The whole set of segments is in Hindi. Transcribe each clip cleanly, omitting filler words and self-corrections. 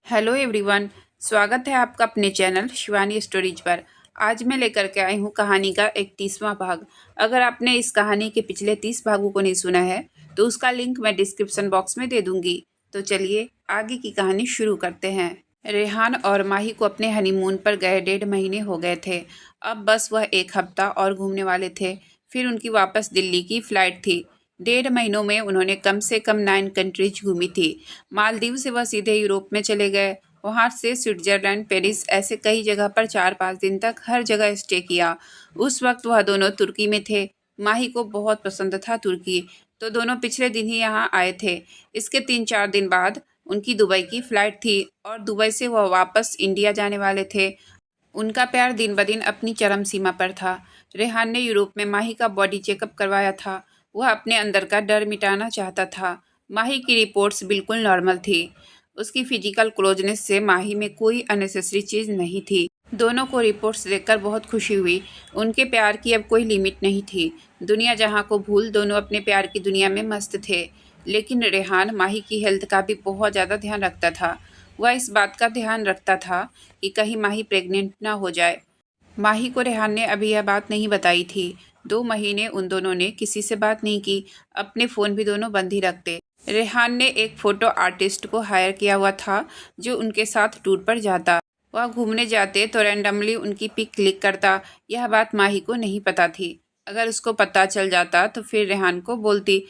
Hello everyone. स्वागत है आपका अपने चैनल शिवानी स्टोरीज पर। आज मैं लेकर के आई हूँ कहानी का 31वां भाग। अगर आपने इस कहानी के पिछले 30 भागों को नहीं सुना है तो उसका लिंक मैं डिस्क्रिप्शन बॉक्स में दे दूँगी। तो चलिए आगे की कहानी शुरू करते हैं। रेहान और माही को अपने हनीमून पर गए 1.5 महीने हो गए थे। अब बस वह 1 हफ्ता और घूमने वाले थे, फिर उनकी वापस दिल्ली की फ़्लाइट थी। 1.5 महीनों में उन्होंने कम से कम 9 कंट्रीज घूमी थी। मालदीव से वह सीधे यूरोप में चले गए। वहाँ से स्विट्जरलैंड, पेरिस, ऐसे कई जगह पर 4-5 दिन तक हर जगह स्टे किया। उस वक्त वह दोनों तुर्की में थे। माही को बहुत पसंद था तुर्की, तो दोनों पिछले दिन ही यहाँ आए थे। इसके 3-4 दिन बाद उनकी दुबई की फ़्लाइट थी और दुबई से वह वापस इंडिया जाने वाले थे। उनका प्यार दिन ब दिन अपनी चरम सीमा पर था। रेहान ने यूरोप में माही का बॉडी चेकअप करवाया था। वह अपने अंदर का डर मिटाना चाहता था। माही की रिपोर्ट्स बिल्कुल नॉर्मल थी। उसकी फिजिकल क्लोजनेस से माही में कोई अननेसेसरी चीज़ नहीं थी। दोनों को रिपोर्ट्स देखकर बहुत खुशी हुई। उनके प्यार की अब कोई लिमिट नहीं थी। दुनिया जहाँ को भूल दोनों अपने प्यार की दुनिया में मस्त थे। लेकिन रेहान माही की हेल्थ का भी बहुत ज़्यादा ध्यान रखता था। वह इस बात का ध्यान रखता था कि कहीं माही प्रेग्नेंट ना हो जाए। माही को रेहान ने अभी यह बात नहीं बताई थी। 2 महीने उन दोनों ने किसी से बात नहीं की। अपने फ़ोन भी दोनों बंद ही रखते। रेहान ने एक फ़ोटो आर्टिस्ट को हायर किया हुआ था जो उनके साथ टूर पर जाता। वह घूमने जाते तो रैंडमली उनकी पिक क्लिक करता। यह बात माही को नहीं पता थी। अगर उसको पता चल जाता तो फिर रेहान को बोलती,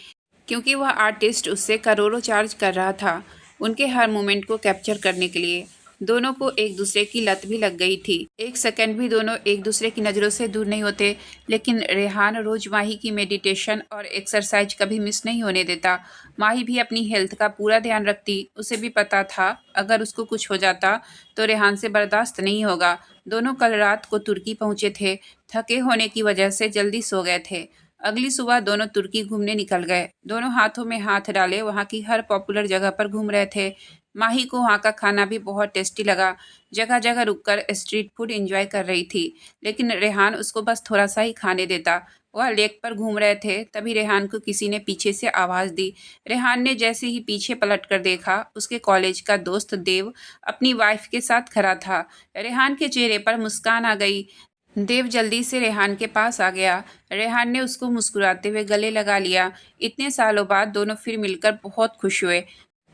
क्योंकि वह आर्टिस्ट उससे करोड़ों चार्ज कर रहा था उनके हर मोमेंट को कैप्चर करने के लिए। दोनों को एक दूसरे की लत भी लग गई थी। एक सेकंड भी दोनों एक दूसरे की नज़रों से दूर नहीं होते। लेकिन रेहान रोज माही की मेडिटेशन और एक्सरसाइज कभी मिस नहीं होने देता। माही भी अपनी हेल्थ का पूरा ध्यान रखती। उसे भी पता था अगर उसको कुछ हो जाता तो रेहान से बर्दाश्त नहीं होगा। दोनों कल रात को तुर्की पहुंचे थे। थके होने की वजह से जल्दी सो गए थे। अगली सुबह दोनों तुर्की घूमने निकल गए। दोनों हाथों में हाथ डाले वहाँ की हर पॉपुलर जगह पर घूम रहे थे। माही को वहाँ का खाना भी बहुत टेस्टी लगा। जगह जगह रुककर स्ट्रीट फूड एंजॉय कर रही थी। लेकिन रेहान उसको बस थोड़ा सा ही खाने देता। वह लेक पर घूम रहे थे, तभी रेहान को किसी ने पीछे से आवाज़ दी। रेहान ने जैसे ही पीछे पलट कर देखा, उसके कॉलेज का दोस्त देव अपनी वाइफ के साथ खड़ा था। रेहान के चेहरे पर मुस्कान आ गई। देव जल्दी से रेहान के पास आ गया। रेहान ने उसको मुस्कुराते हुए गले लगा लिया। इतने सालों बाद दोनों फिर मिलकर बहुत खुश हुए।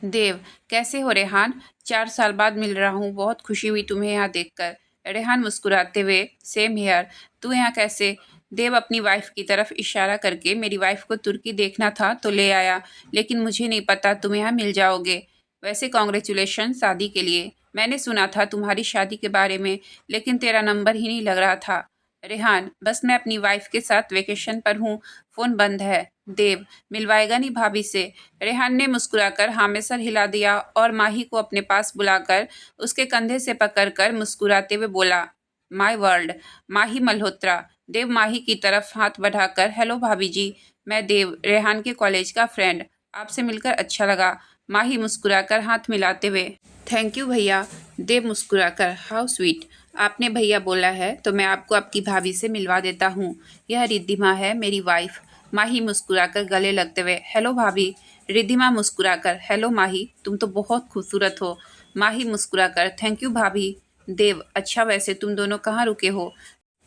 देव, कैसे हो रेहान? 4 साल बाद मिल रहा हूँ, बहुत खुशी हुई तुम्हें यहाँ देखकर। रेहान मुस्कुराते हुए, सेम हेयर, तू यहाँ कैसे? देव अपनी वाइफ की तरफ इशारा करके, मेरी वाइफ को तुर्की देखना था तो ले आया, लेकिन मुझे नहीं पता तुम यहाँ मिल जाओगे। वैसे कॉन्ग्रेचुलेशन शादी के लिए। मैंने सुना था तुम्हारी शादी के बारे में, लेकिन तेरा नंबर ही नहीं लग रहा था। रेहान, बस मैं अपनी वाइफ के साथ वेकेशन पर हूँ, फ़ोन बंद है। देव, मिलवाएगा नहीं भाभी से? रेहान ने मुस्कुराकर हाँ में सर हिला दिया और माही को अपने पास बुलाकर उसके कंधे से पकड़कर मुस्कुराते हुए बोला, माय वर्ल्ड। माही मल्होत्रा। देव माही की तरफ हाथ बढ़ाकर, हेलो भाभी जी, मैं देव, रेहान के कॉलेज का फ्रेंड। आपसे मिलकर अच्छा लगा। माही मुस्कुराकर हाथ मिलाते हुए, थैंक यू भैया। देव मुस्कुराकर, हाउ स्वीट। आपने भैया बोला है तो मैं आपको आपकी भाभी से मिलवा देता हूँ। यह रिद्धिमा है, मेरी वाइफ। माही मुस्कुराकर गले लगते हुए, हेलो भाभी। रिद्धिमा मुस्कुराकर, हेलो माही, तुम तो बहुत खूबसूरत हो। माही मुस्कुराकर, थैंक यू भाभी। देव, अच्छा वैसे तुम दोनों कहाँ रुके हो?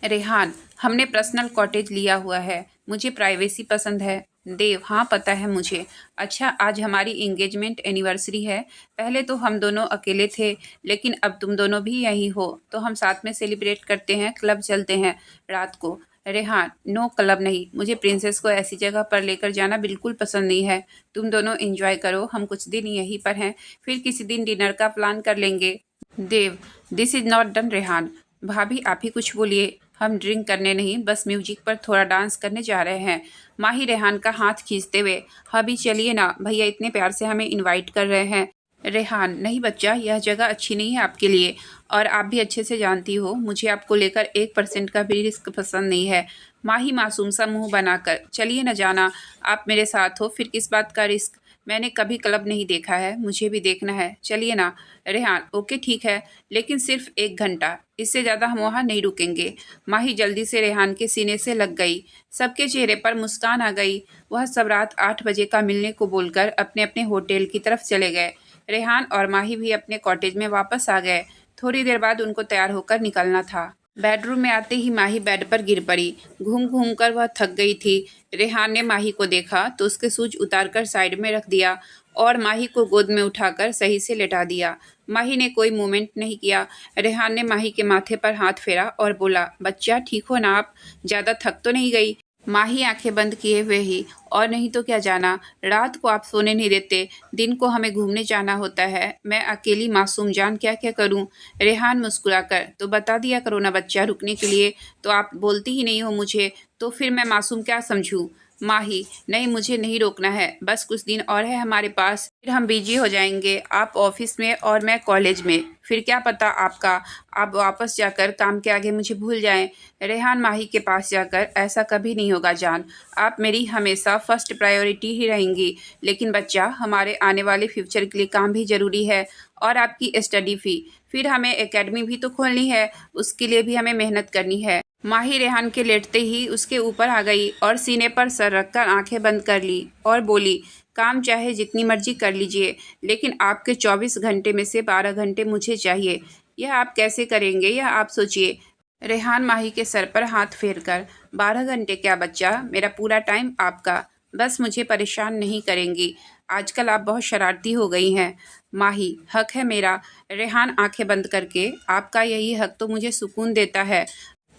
रेहान, हमने पर्सनल कॉटेज लिया हुआ है, मुझे प्राइवेसी पसंद है। देव, हाँ पता है मुझे। अच्छा, आज हमारी एंगेजमेंट एनिवर्सरी है। पहले तो हम दोनों अकेले थे, लेकिन अब तुम दोनों भी यहीं हो तो हम साथ में सेलिब्रेट करते हैं, क्लब चलते हैं रात को। रेहान, नो क्लब नहीं, मुझे प्रिंसेस को ऐसी जगह पर लेकर जाना बिल्कुल पसंद नहीं है। तुम दोनों एंजॉय करो, हम कुछ दिन यहीं पर हैं, फिर किसी दिन डिनर का प्लान कर लेंगे। Dev, this is not done Rehan. भाभी आप ही कुछ बोलिए, हम ड्रिंक करने नहीं, बस म्यूजिक पर थोड़ा डांस करने जा रहे हैं। माही रेहान का हाथ खींचते हुए, भाभी चलिए ना, भैया इतने प्यार से हमें इनवाइट कर रहे हैं। रेहान, नहीं बच्चा, यह जगह अच्छी नहीं है आपके लिए, और आप भी अच्छे से जानती हो मुझे आपको लेकर 1% का भी रिस्क पसंद नहीं है। माही मासूम सा मुंह बनाकर, चलिए न जाना, आप मेरे साथ हो, फिर किस बात का रिस्क? मैंने कभी क्लब नहीं देखा है, मुझे भी देखना है, चलिए ना। रेहान, ओके ठीक है, लेकिन सिर्फ 1 घंटा, इससे ज़्यादा हम वहाँ नहीं रुकेंगे। माही जल्दी से रेहान के सीने से लग गई। सबके चेहरे पर मुस्कान आ गई। वह सब रात 8 बजे का मिलने को बोलकर अपने अपने होटल की तरफ चले गए। रेहान और माही भी अपने कॉटेज में वापस आ गए। थोड़ी देर बाद उनको तैयार होकर निकलना था। बेडरूम में आते ही माही बेड पर गिर पड़ी। घूम घूम कर वह थक गई थी। रेहान ने माही को देखा तो उसके शूज उतारकर साइड में रख दिया और माही को गोद में उठाकर सही से लेटा दिया। माही ने कोई मूवमेंट नहीं किया। रेहान ने माही के माथे पर हाथ फेरा और बोला, बच्चा ठीक हो ना आप? ज़्यादा थक तो नहीं गई? माही आंखें बंद किए हुए ही, और नहीं तो क्या जाना, रात को आप सोने नहीं देते, दिन को हमें घूमने जाना होता है, मैं अकेली मासूम जान क्या क्या करूं? रेहान मुस्कुराकर, तो बता दिया करो ना बच्चा रुकने के लिए, तो आप बोलती ही नहीं हो मुझे, तो फिर मैं मासूम क्या समझूं? माही, नहीं मुझे नहीं रोकना है, बस कुछ दिन और है हमारे पास, फिर हम बिजी हो जाएंगे, आप ऑफिस में और मैं कॉलेज में, फिर क्या पता आपका आप वापस जाकर काम के आगे मुझे भूल जाएं। रेहान माही के पास जाकर, ऐसा कभी नहीं होगा जान, आप मेरी हमेशा फर्स्ट प्रायोरिटी ही रहेंगी, लेकिन बच्चा हमारे आने वाले फ्यूचर के लिए काम भी ज़रूरी है और आपकी स्टडी फी, फिर हमें एकेडमी भी तो खोलनी है, उसके लिए भी हमें मेहनत करनी है। माही रेहान के लेटते ही उसके ऊपर आ गई और सीने पर सर रखकर आंखें बंद कर ली और बोली, काम चाहे जितनी मर्जी कर लीजिए, लेकिन आपके 24 घंटे में से 12 घंटे मुझे चाहिए। यह आप कैसे करेंगे यह आप सोचिए। रेहान माही के सर पर हाथ फेरकर, 12 घंटे क्या बच्चा, मेरा पूरा टाइम आपका, बस मुझे परेशान नहीं करेंगी, आजकल आप बहुत शरारती हो गई हैं। माही, हक है मेरा। रेहान आंखें बंद करके, आपका यही हक तो मुझे सुकून देता है,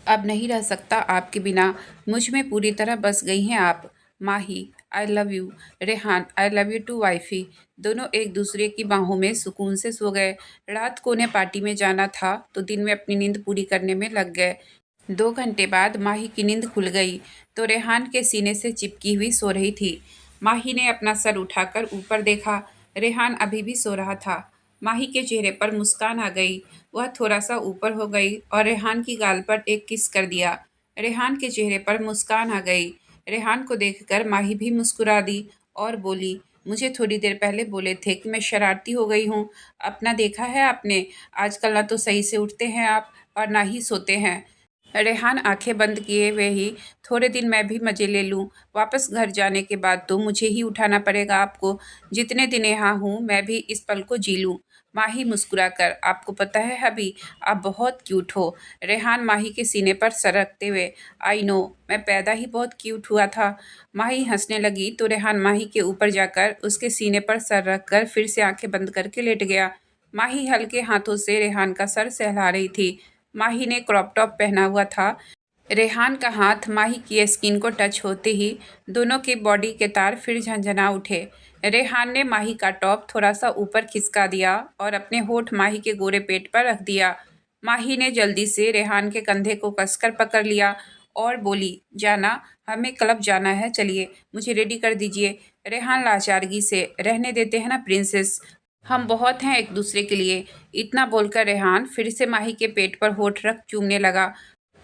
अब नहीं रह सकता आपके बिना, मुझ में पूरी तरह बस गई हैं आप। Mahi, I love you. Rehan, I love you too wifey. दोनों एक दूसरे की बाहों में सुकून से सो गए। रात को उन्हें पार्टी में जाना था तो दिन में अपनी नींद पूरी करने में लग गए। 2 घंटे बाद माही की नींद खुल गई तो रेहान के सीने से चिपकी हुई सो रही थी। माही ने अपना सर उठाकर ऊपर देखा, रेहान अभी भी सो रहा था। माही के चेहरे पर मुस्कान आ गई, वह थोड़ा सा ऊपर हो गई और रेहान की गाल पर एक किस कर दिया। रेहान के चेहरे पर मुस्कान आ गई। रेहान को देखकर माही भी मुस्कुरा दी और बोली, मुझे थोड़ी देर पहले बोले थे कि मैं शरारती हो गई हूँ, अपना देखा है आपने, आजकल ना तो सही से उठते हैं आप और ना ही सोते हैं। रेहान आंखें बंद किए हुए ही, थोड़े दिन मैं भी मज़े ले लूँ, वापस घर जाने के बाद तो मुझे ही उठाना पड़ेगा आपको, जितने दिन यहाँ हूँ मैं भी इस पल को जी लूँ। माही मुस्कुराकर, आपको पता है अभी आप बहुत क्यूट हो। रेहान माही के सीने पर सर रखते हुए, आई नो, मैं पैदा ही बहुत क्यूट हुआ था। माही हंसने लगी तो रेहान माही के ऊपर जाकर उसके सीने पर सर रखकर फिर से आंखें बंद करके लेट गया। माही हल्के हाथों से रेहान का सर सहला रही थी। माही ने क्रॉप टॉप पहना हुआ था। रेहान का हाथ माही की स्किन को टच होते ही दोनों की बॉडी के तार फिर झंझना उठे। रेहान ने माही का टॉप थोड़ा सा ऊपर खिसका दिया और अपने होठ माही के गोरे पेट पर रख दिया। माही ने जल्दी से रेहान के कंधे को कसकर पकड़ लिया और बोली, जाना, हमें क्लब जाना है, चलिए मुझे रेडी कर दीजिए। रेहान लाचारगी से, रहने देते हैं ना प्रिंसेस, हम बहुत हैं एक दूसरे के लिए। इतना बोलकर रेहान फिर से माही के पेट पर होठ रख चूमने लगा।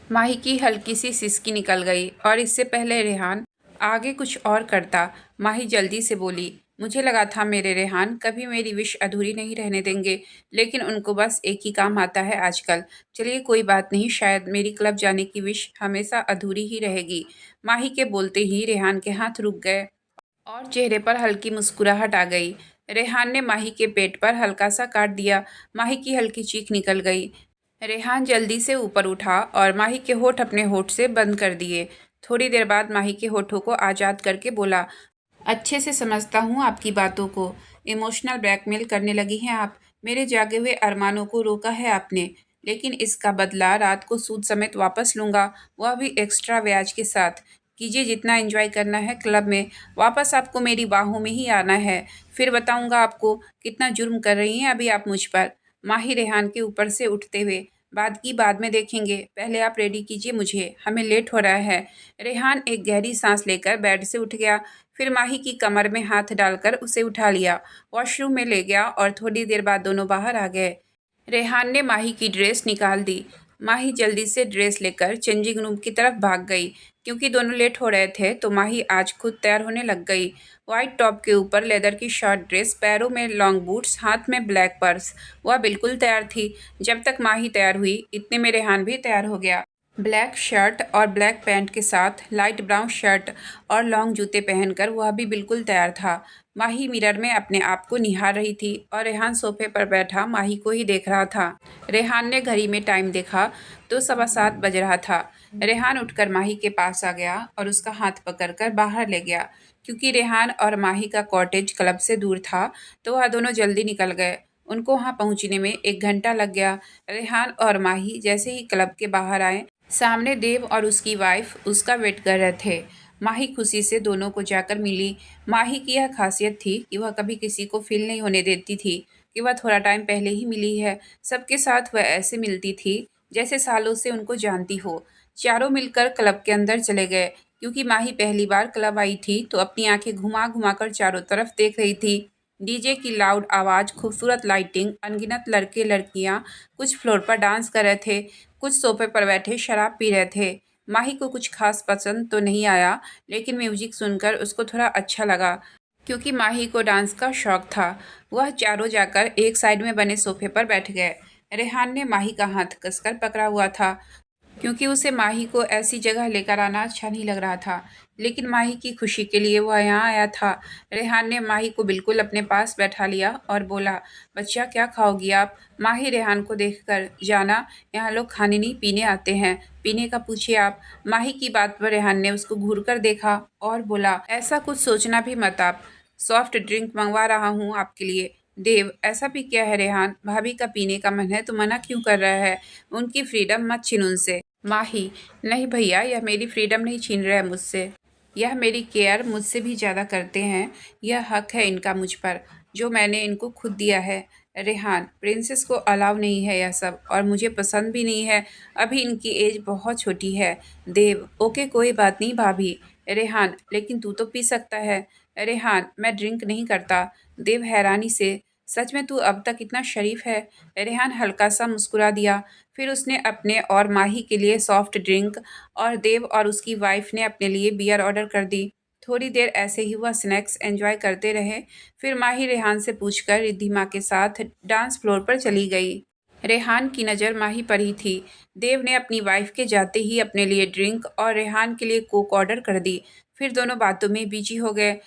माही की हल्की सी सिसकी निकल गई और इससे पहले रेहान आगे कुछ और करता, माही जल्दी से बोली, मुझे लगा था मेरे रेहान कभी मेरी विश अधूरी नहीं रहने देंगे, लेकिन उनको बस एक ही काम आता है आजकल। चलिए कोई बात नहीं, शायद मेरी क्लब जाने की विश हमेशा अधूरी ही रहेगी। माही के बोलते ही रेहान के हाथ रुक गए और चेहरे पर हल्की मुस्कुराहट आ गई। रेहान ने माही के पेट पर हल्का सा काट दिया। माही की हल्की चीख निकल गई। रेहान जल्दी से ऊपर उठा और माही के होठ अपने होठ से बंद कर दिए। थोड़ी देर बाद माही के होठों को आज़ाद करके बोला, अच्छे से समझता हूँ आपकी बातों को, इमोशनल ब्लैकमेल करने लगी हैं आप, मेरे जागे हुए अरमानों को रोका है आपने, लेकिन इसका बदला रात को सूद समेत वापस लूँगा, वह भी एक्स्ट्रा ब्याज के साथ। कीजिए जितना एंजॉय करना है क्लब में, वापस आपको मेरी बाहों में ही आना है, फिर बताऊँगा आपको कितना जुर्म कर रही हैं अभी आप मुझ पर। माही रेहान के ऊपर से उठते हुए, बाद की बाद में देखेंगे, पहले आप रेडी कीजिए मुझे, हमें लेट हो रहा है। रेहान एक गहरी सांस लेकर बेड से उठ गया, फिर माही की कमर में हाथ डालकर उसे उठा लिया, वॉशरूम में ले गया और थोड़ी देर बाद दोनों बाहर आ गए। रेहान ने माही की ड्रेस निकाल दी। माही जल्दी से ड्रेस लेकर चेंजिंग रूम की तरफ भाग गई। क्योंकि दोनों लेट हो रहे थे तो माही आज खुद तैयार होने लग गई। वाइट टॉप के ऊपर लेदर की शॉर्ट ड्रेस, पैरों में लॉन्ग बूट्स, हाथ में ब्लैक पर्स, वह बिल्कुल तैयार थी। जब तक माही तैयार हुई इतने में रेहान भी तैयार हो गया। ब्लैक शर्ट और ब्लैक पैंट के साथ लाइट ब्राउन शर्ट और लॉन्ग जूते पहनकर वह भी बिल्कुल तैयार था। माही मिरर में अपने आप को निहार रही थी और रेहान सोफे पर बैठा माही को ही देख रहा था। रेहान ने घड़ी में टाइम देखा तो 7:15 बज रहा था। रेहान उठकर माही के पास आ गया और उसका हाथ पकड़कर बाहर ले गया। क्योंकि रेहान और माही का कॉटेज क्लब से दूर था तो वह दोनों जल्दी निकल गए। उनको वहाँ पहुँचने में 1 घंटा लग गया। रेहान और माही जैसे ही क्लब के बाहर आए, सामने देव और उसकी वाइफ उसका वेट कर रहे थे। माही खुशी से दोनों को जाकर मिली। माही की यह खासियत थी कि वह कभी किसी को फील नहीं होने देती थी कि वह थोड़ा टाइम पहले ही मिली है। सबके साथ वह ऐसे मिलती थी जैसे सालों से उनको जानती हो। चारों मिलकर क्लब के अंदर चले गए। क्योंकि माही पहली बार क्लब आई थी तो अपनी आंखें घुमा घुमा कर चारों तरफ देख रही थी। डीजे की लाउड आवाज़, खूबसूरत लाइटिंग, अनगिनत लड़के लड़कियां कुछ फ्लोर पर डांस कर रहे थे, कुछ सोफे पर बैठे शराब पी रहे थे। माही को कुछ खास पसंद तो नहीं आया, लेकिन म्यूजिक सुनकर उसको थोड़ा अच्छा लगा। क्योंकि माही को डांस का शौक था, वह चारों जाकर एक साइड में बने सोफे पर बैठ गए। रेहान ने माही का हाथ कसकर पकड़ा हुआ था क्योंकि उसे माही को ऐसी जगह लेकर आना अच्छा नहीं लग रहा था, लेकिन माही की खुशी के लिए वह यहाँ आया था। रेहान ने माही को बिल्कुल अपने पास बैठा लिया और बोला, बच्चा क्या खाओगी आप? माही रेहान को देखकर, जाना यहाँ लोग खाने नहीं पीने आते हैं, पीने का पूछिए आप। माही की बात पर रेहान ने उसको घूर कर देखा और बोला, ऐसा कुछ सोचना भी मत आप, सॉफ्ट ड्रिंक मंगवा रहा हूँ आपके लिए। देव, ऐसा भी क्या है रेहान, भाभी का पीने का मन है तो मना क्यों कर रहा है? उनकी फ्रीडम मत छीन उनसे। माही, नहीं भैया, यह मेरी फ्रीडम नहीं छीन रहा है मुझसे, यह मेरी केयर मुझसे भी ज़्यादा करते हैं। यह हक है इनका मुझ पर जो मैंने इनको खुद दिया है। रेहान, प्रिंसेस को अलाउ नहीं है यह सब, और मुझे पसंद भी नहीं है। अभी इनकी एज बहुत छोटी है। देव, ओके कोई बात नहीं भाभी। रेहान, लेकिन तू तो पी सकता है। रेहान, मैं ड्रिंक नहीं करता। देव हैरानी से, सच में तू अब तक इतना शरीफ है? रेहान हल्का सा मुस्कुरा दिया। फिर उसने अपने और माही के लिए सॉफ्ट ड्रिंक और देव और उसकी वाइफ ने अपने लिए बियर ऑर्डर कर दी। थोड़ी देर ऐसे ही वह स्नैक्स एंजॉय करते रहे। फिर माही रेहान से पूछकर रिद्धिमा के साथ डांस फ्लोर पर चली गई। रेहान की नज़र माही पर ही थी। देव ने अपनी वाइफ के जाते ही अपने लिए ड्रिंक और रेहान के लिए कोक ऑर्डर कर दी। फिर दोनों बातों में बिजी हो गए,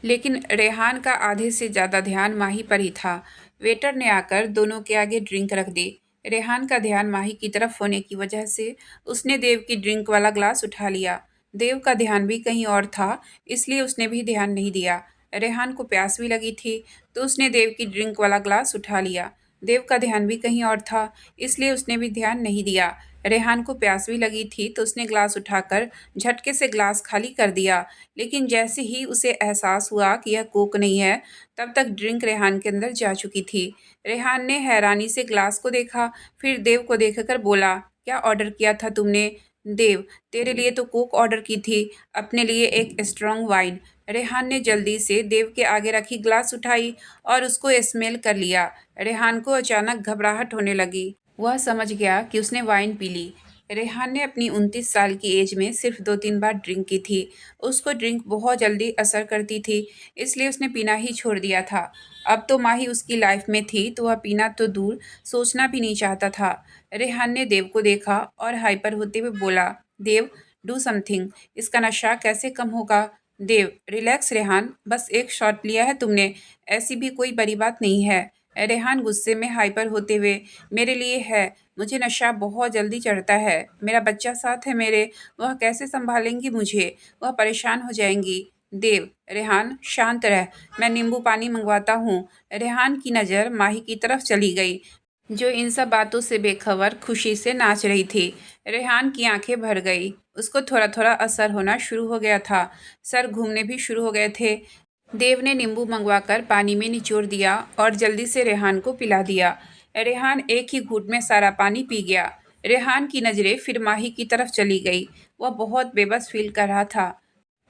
लेकिन रेहान का आधे से ज़्यादा ध्यान माही पर ही था। वेटर ने आकर दोनों के आगे ड्रिंक रख दी। रेहान का ध्यान माही की तरफ होने की वजह से उसने देव की ड्रिंक वाला ग्लास उठा लिया। देव का ध्यान भी कहीं और था, इसलिए उसने भी ध्यान नहीं दिया। रेहान को प्यास भी लगी थी तो उसने देव की ड्रिंक वाला ग्लास उठा लिया। देव का ध्यान भी कहीं और था, इसलिए उसने भी ध्यान नहीं दिया। रेहान को प्यास भी लगी थी तो उसने ग्लास उठाकर झटके से ग्लास खाली कर दिया। लेकिन जैसे ही उसे एहसास हुआ कि यह कोक नहीं है, तब तक ड्रिंक रेहान के अंदर जा चुकी थी। रेहान ने हैरानी से ग्लास को देखा, फिर देव को देखकर बोला, क्या ऑर्डर किया था तुमने? देव, तेरे लिए तो कोक ऑर्डर की थी, अपने लिए एक स्ट्रॉन्ग वाइन। रेहान ने जल्दी से देव के आगे रखी ग्लास उठाई और उसको स्मेल कर लिया। रेहान को अचानक घबराहट होने लगी। वह समझ गया कि उसने वाइन पी ली। रेहान ने अपनी 29 साल की एज में सिर्फ 2-3 बार ड्रिंक की थी। उसको ड्रिंक बहुत जल्दी असर करती थी, इसलिए उसने पीना ही छोड़ दिया था। अब तो माही उसकी लाइफ में थी तो वह पीना तो दूर, सोचना भी नहीं चाहता था। रेहान ने देव को देखा और हाइपर होते हुए बोला, देव, डू समथिंग, इसका नशा कैसे कम होगा? देव, रिलैक्स रेहान, बस एक शॉट लिया है तुमने, ऐसी भी कोई बड़ी बात नहीं है। रेहान गुस्से में हाइपर होते हुए, मेरे लिए है, मुझे नशा बहुत जल्दी चढ़ता है, मेरा बच्चा साथ है मेरे, वह कैसे संभालेंगी मुझे, वह परेशान हो जाएंगी। देव, रेहान शांत रह, मैं नींबू पानी मंगवाता हूँ। रेहान की नज़र माही की तरफ चली गई, जो इन सब बातों से बेखबर खुशी से नाच रही थी। रेहान की आंखें भर गई, उसको थोड़ा थोड़ा असर होना शुरू हो गया था, सर घूमने भी शुरू हो गए थे। देव ने नींबू मंगवाकर पानी में निचोड़ दिया और जल्दी से रेहान को पिला दिया। रेहान एक ही घूंट में सारा पानी पी गया। रेहान की नज़रें फिर माही की तरफ चली गई, वह बहुत बेबस फील कर रहा था।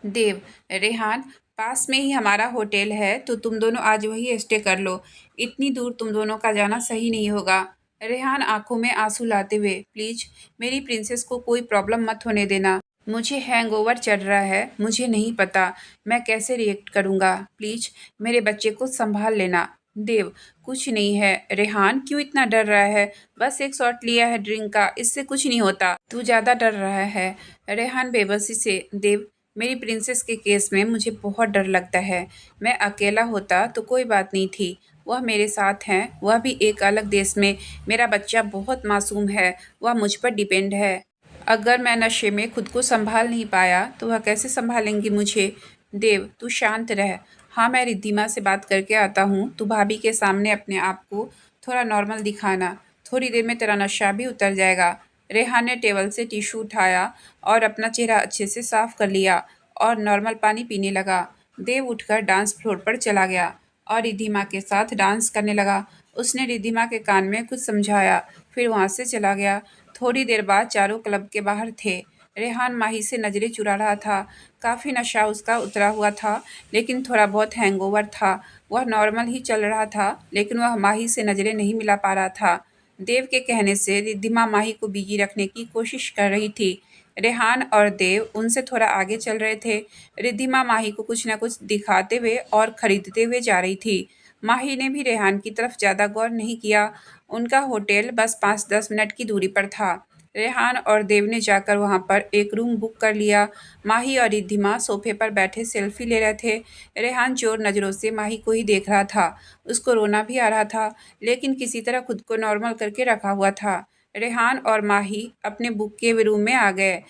देव, रेहान, पास में ही हमारा होटल है तो तुम दोनों आज वही स्टे कर लो, इतनी दूर तुम दोनों का जाना सही नहीं होगा। रेहान आंखों में आंसू लाते हुए, प्लीज मेरी प्रिंसेस को कोई प्रॉब्लम मत होने देना, मुझे हैंगओवर चढ़ रहा है, मुझे नहीं पता मैं कैसे रिएक्ट करूँगा, प्लीज मेरे बच्चे को संभाल लेना। देव, कुछ नहीं है। रेहान, क्यों इतना डर रहा है? बस एक शॉट लिया है ड्रिंक का, इससे कुछ नहीं होता। तू ज्यादा डर रहा है। रेहान बेबसी से, देव, मेरी प्रिंसेस के केस में मुझे बहुत डर लगता है। मैं अकेला होता तो कोई बात नहीं थी, वह मेरे साथ हैं, वह भी एक अलग देश में। मेरा बच्चा बहुत मासूम है, वह मुझ पर डिपेंड है। अगर मैं नशे में खुद को संभाल नहीं पाया तो वह कैसे संभालेंगी मुझे? देव, तू शांत रह। हाँ, मैं रिद्धिमा से बात करके आता हूँ। तू भाभी के सामने अपने आप को थोड़ा नॉर्मल दिखाना। थोड़ी देर में तेरा नशा भी उतर जाएगा। रेहान ने टेबल से टिश्यू उठाया और अपना चेहरा अच्छे से साफ कर लिया और नॉर्मल पानी पीने लगा। देव उठकर डांस फ्लोर पर चला गया और रिद्धिमा के साथ डांस करने लगा। उसने रिद्धिमा के कान में कुछ समझाया, फिर वहाँ से चला गया। थोड़ी देर बाद चारों क्लब के बाहर थे। रेहान माही से नजरें चुरा रहा था। काफ़ी नशा उसका उतरा हुआ था, लेकिन थोड़ा बहुत हैंगओवर था। वह नॉर्मल ही चल रहा था, लेकिन वह माही से नजरें नहीं मिला पा रहा था। देव के कहने से रिद्धिमा माही को बिजी रखने की कोशिश कर रही थी। रेहान और देव उनसे थोड़ा आगे चल रहे थे। रिद्धिमा माही को कुछ न कुछ दिखाते हुए और खरीदते हुए जा रही थी। माही ने भी रेहान की तरफ ज़्यादा गौर नहीं किया। उनका होटल बस 5-10 मिनट की दूरी पर था। रेहान और देव ने जाकर वहां पर एक रूम बुक कर लिया। माही और रिद्धिमा सोफे पर बैठे सेल्फी ले रहे थे। रेहान चोर नज़रों से माही को ही देख रहा था। उसको रोना भी आ रहा था, लेकिन किसी तरह खुद को नॉर्मल करके रखा हुआ था। रेहान और माही अपने बुक के रूम में आ गए।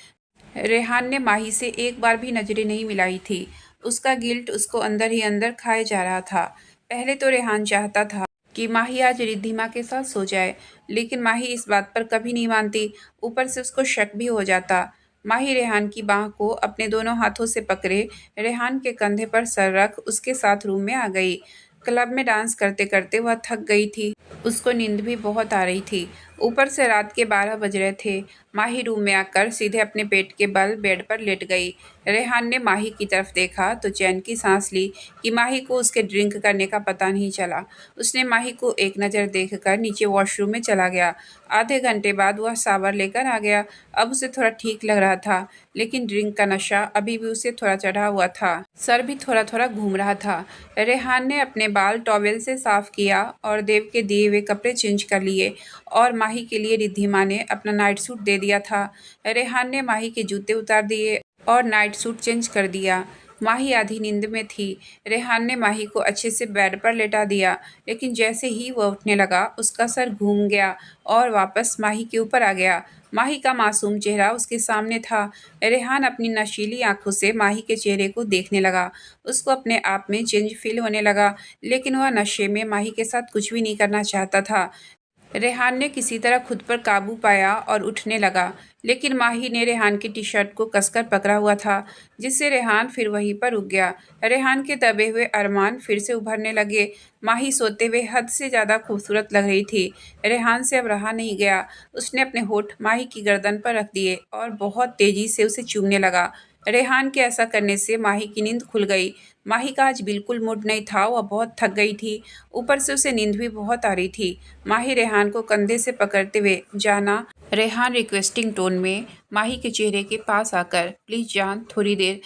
रेहान ने माही से एक बार भी नजरें नहीं मिलाई थी। उसका गिल्ट उसको अंदर ही अंदर खाए जा रहा था। पहले तो रेहान चाहता था कि माही आज रिद्धिमा के साथ सो जाए, लेकिन माही इस बात पर कभी नहीं मानती। ऊपर से उसको शक भी हो जाता। माही रेहान की बाह को अपने दोनों हाथों से पकड़े रेहान के कंधे पर सर रख उसके साथ रूम में आ गई। क्लब में डांस करते करते वह थक गई थी। उसको नींद भी बहुत आ रही थी। ऊपर से रात के 12 बज रहे थे। माही रूम में आकर सीधे अपने पेट के बल बेड पर लेट गई। रेहान ने माही की तरफ देखा तो चैन की सांस ली कि माही को उसके ड्रिंक करने का पता नहीं चला। उसने माही को एक नज़र देखकर नीचे वॉशरूम में चला गया। आधे घंटे बाद वह शावर लेकर आ गया। अब उसे थोड़ा ठीक लग रहा था, लेकिन ड्रिंक का नशा अभी भी उसे थोड़ा चढ़ा हुआ था। सर भी थोड़ा थोड़ा घूम रहा था। रेहान ने अपने बाल टॉवेल से साफ किया और देव के दिए हुए कपड़े चेंज कर लिए और माही के लिए रिद्धिमा ने अपना नाइट सूट दे दिया था। रेहान ने माही के जूते उतार दिए और नाइट सूट चेंज कर दिया। माही आधी नींद में थी। रेहान ने माही को अच्छे से बेड पर लेटा दिया, लेकिन जैसे ही वह उठने लगा उसका सर घूम गया और वापस माही के ऊपर आ गया। माही का मासूम चेहरा उसके सामने था। रेहान अपनी नशीली आंखों से माही के चेहरे को देखने लगा। उसको अपने आप में चेंज फील होने लगा, लेकिन वह नशे में माही के साथ कुछ भी नहीं करना चाहता था। रेहान ने किसी तरह खुद पर काबू पाया और उठने लगा, लेकिन माही ने रेहान की टी-शर्ट को कसकर पकड़ा हुआ था, जिससे रेहान फिर वहीं पर रुक गया। रेहान के दबे हुए अरमान फिर से उभरने लगे। माही सोते हुए हद से ज़्यादा खूबसूरत लग रही थी। रेहान से अब रहा नहीं गया। उसने अपने होठ माही की गर्दन पर रख दिए और बहुत तेजी से उसे चूमने लगा। रेहान के ऐसा करने से माही की नींद खुल गई। माही का आज बिल्कुल मूड नहीं था, वह बहुत थक गई थी। ऊपर से उसे नींद भी बहुत आ रही थी। माही रेहान को कंधे से पकड़ते हुए, जाना। रेहान रिक्वेस्टिंग टोन में माही के चेहरे के पास आकर, प्लीज जान, थोड़ी देर।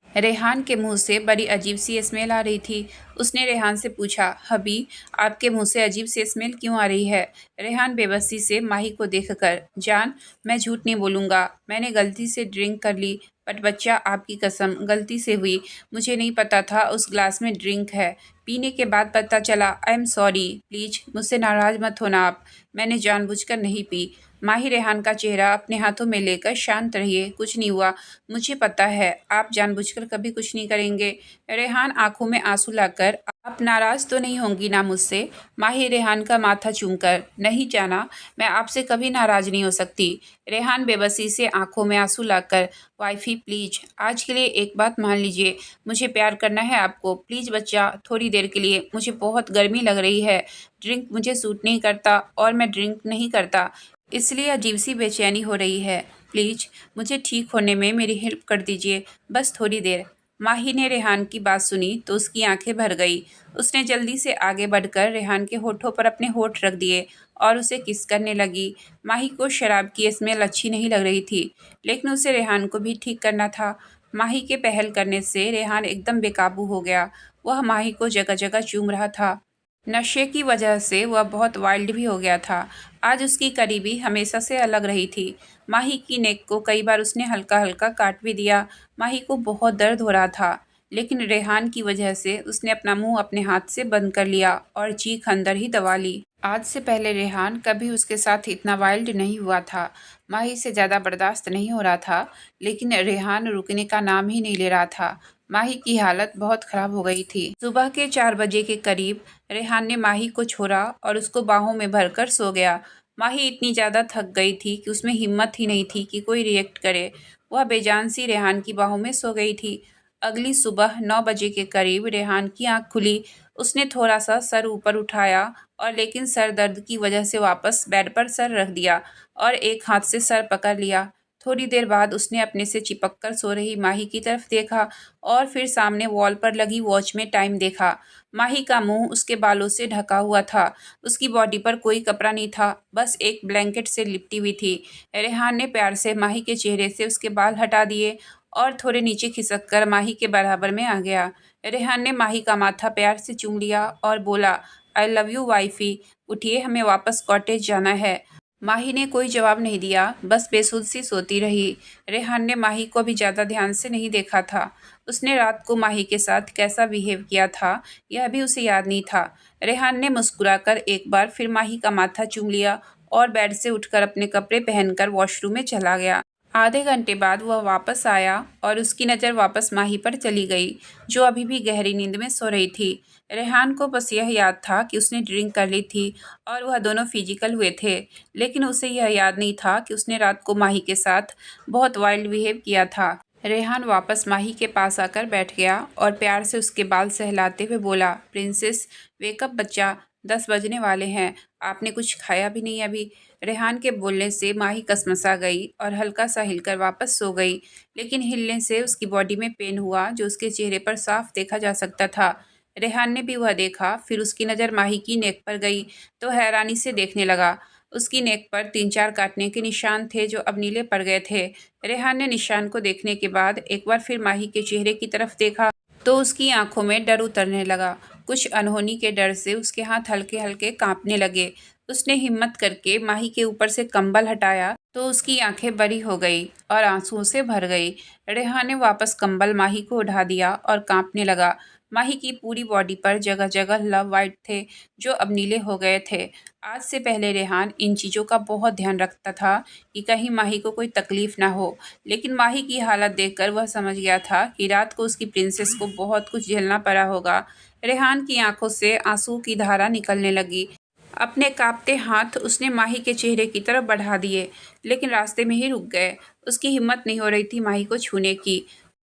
रेहान के मुंह से बड़ी अजीब सी स्मेल आ रही थी। उसने रेहान से पूछा, हबी, आपके मुंह से अजीब सी स्मेल क्यों आ रही है? रेहान बेबसी से माही को देखकर, जान, मैं झूठ नहीं बोलूँगा, मैंने गलती से ड्रिंक कर ली। बट बच्चा, आपकी कसम, गलती से हुई। मुझे नहीं पता था उस ग्लास में ड्रिंक है। पीने के बाद पता चला। आई एम सॉरी, प्लीज मुझसे नाराज मत होना आप। मैंने जानबूझकर नहीं पी। माही रेहान का चेहरा अपने हाथों में लेकर, शांत रहिए, कुछ नहीं हुआ। मुझे पता है आप जानबूझकर कभी कुछ नहीं करेंगे। रेहान आंखों में आंसू लाकर, आप नाराज तो नहीं होंगी ना मुझसे? माही रेहान का माथा चूमकर, नहीं जाना, मैं आपसे कभी नाराज नहीं हो सकती। रेहान बेबसी से आंखों में आंसू लाकर, वाइफी प्लीज, आज के लिए एक बात मान लीजिए, मुझे प्यार करना है आपको। प्लीज बच्चा, थोड़ी देर के लिए, मुझे बहुत गर्मी लग रही है। ड्रिंक मुझे सूट नहीं करता और मैं ड्रिंक नहीं करता, इसलिए अजीब सी बेचैनी हो रही है। प्लीज मुझे ठीक होने में मेरी हेल्प कर दीजिए, बस थोड़ी देर। माही ने रेहान की बात सुनी तो उसकी आंखें भर गई। उसने जल्दी से आगे बढ़कर रेहान के होठों पर अपने होठ रख दिए और उसे किस करने लगी। माही को शराब की स्मेल अच्छी नहीं लग रही थी, लेकिन उसे रेहान को भी ठीक करना था। माही के पहल करने से रेहान एकदम बेकाबू हो गया। वह माही को जगह जगह चूम रहा था। नशे की वजह से वह बहुत वाइल्ड भी हो गया था। आज उसकी करीबी हमेशा से अलग रही थी। माही की नेक को कई बार उसने हल्का-हल्का काट भी दिया। माही को बहुत दर्द हो रहा था, लेकिन रेहान की वजह से उसने अपना मुंह अपने हाथ से बंद कर लिया और चीख अंदर ही दबा ली। आज से पहले रेहान कभी उसके साथ इतना वाइल्ड नहीं हुआ था। माही से ज़्यादा बर्दाश्त नहीं हो रहा था, लेकिन रेहान रुकने का नाम ही नहीं ले रहा था। माही की हालत बहुत खराब हो गई थी। सुबह के 4 बजे के करीब रेहान ने माही को छोड़ा और उसको बाहों में भरकर सो गया। माही इतनी ज़्यादा थक गई थी कि उसमें हिम्मत ही नहीं थी कि कोई रिएक्ट करे। वह बेजान सी रेहान की बाहों में सो गई थी। अगली सुबह 9 बजे के करीब रेहान की आंख खुली। उसने थोड़ा सा सर ऊपर उठाया और लेकिन सर दर्द की वजह से वापस बेड पर सर रख दिया और एक हाथ से सर पकड़ लिया। थोड़ी देर बाद उसने अपने से चिपक कर सो रही माही की तरफ देखा और फिर सामने वॉल पर लगी वॉच में टाइम देखा। माही का मुंह उसके बालों से ढका हुआ था। उसकी बॉडी पर कोई कपड़ा नहीं था, बस एक ब्लैंकेट से लिपटी हुई थी। रेहान ने प्यार से माही के चेहरे से उसके बाल हटा दिए और थोड़े नीचे खिसक कर माही के बराबर में आ गया। रेहान ने माही का माथा प्यार से चूम लिया और बोला, आई लव यू वाइफी, उठिए हमें वापस कॉटेज जाना है। माही ने कोई जवाब नहीं दिया, बस बेसुध सी सोती रही। रेहान ने माही को अभी ज़्यादा ध्यान से नहीं देखा था। उसने रात को माही के साथ कैसा बिहेव किया था, यह भी उसे याद नहीं था। रेहान ने मुस्कुराकर एक बार फिर माही का माथा चूम लिया और बेड से उठकर अपने कपड़े पहनकर वॉशरूम में चला गया। आधे घंटे बाद वह वापस आया और उसकी नज़र वापस माही पर चली गई, जो अभी भी गहरी नींद में सो रही थी। रेहान को बस यह याद था कि उसने ड्रिंक कर ली थी और वह दोनों फिजिकल हुए थे, लेकिन उसे यह याद नहीं था कि उसने रात को माही के साथ बहुत वाइल्ड बिहेव किया था। रेहान वापस माही के पास आकर बैठ गया और प्यार से उसके बाल सहलाते हुए बोला, प्रिंसेस वेकअप बच्चा, 10 बजने वाले हैं, आपने कुछ खाया भी नहीं अभी। रेहान के बोलने से माही कसमसा गई और हल्का सा हिलकर वापस सो गई, लेकिन हिलने से उसकी बॉडी में पेन हुआ जो उसके चेहरे पर साफ देखा जा सकता था। रेहान ने भी वह देखा, फिर उसकी नज़र माही की नेक पर गई तो हैरानी से देखने लगा। उसकी नेक पर 3-4 काटने के निशान थे जो अब नीले पड़ गए थे। रेहान ने निशान को देखने के बाद एक बार फिर माही के चेहरे की तरफ देखा तो उसकी आंखों में डर उतरने लगा। कुछ अनहोनी के डर से उसके हाथ हल्के हल्के कांपने लगे। उसने हिम्मत करके माही के ऊपर से कंबल हटाया तो उसकी आंखें बड़ी हो गई और आंसुओं से भर गई। रेहान ने वापस कंबल माही को उठा दिया और कांपने लगा। माही की पूरी बॉडी पर जगह जगह लव वाइट थे जो अब नीले हो गए थे। आज से पहले रेहान इन चीज़ों का बहुत ध्यान रखता था कि कहीं माही को कोई तकलीफ ना हो, लेकिन माही की हालत देखकर वह समझ गया था कि रात को उसकी प्रिंसेस को बहुत कुछ झेलना पड़ा होगा। रेहान की आंखों से आंसू की धारा निकलने लगी। अपने कांपते हाथ उसने माही के चेहरे की तरफ बढ़ा दिए, लेकिन रास्ते में ही रुक गए। उसकी हिम्मत नहीं हो रही थी माही को छूने की।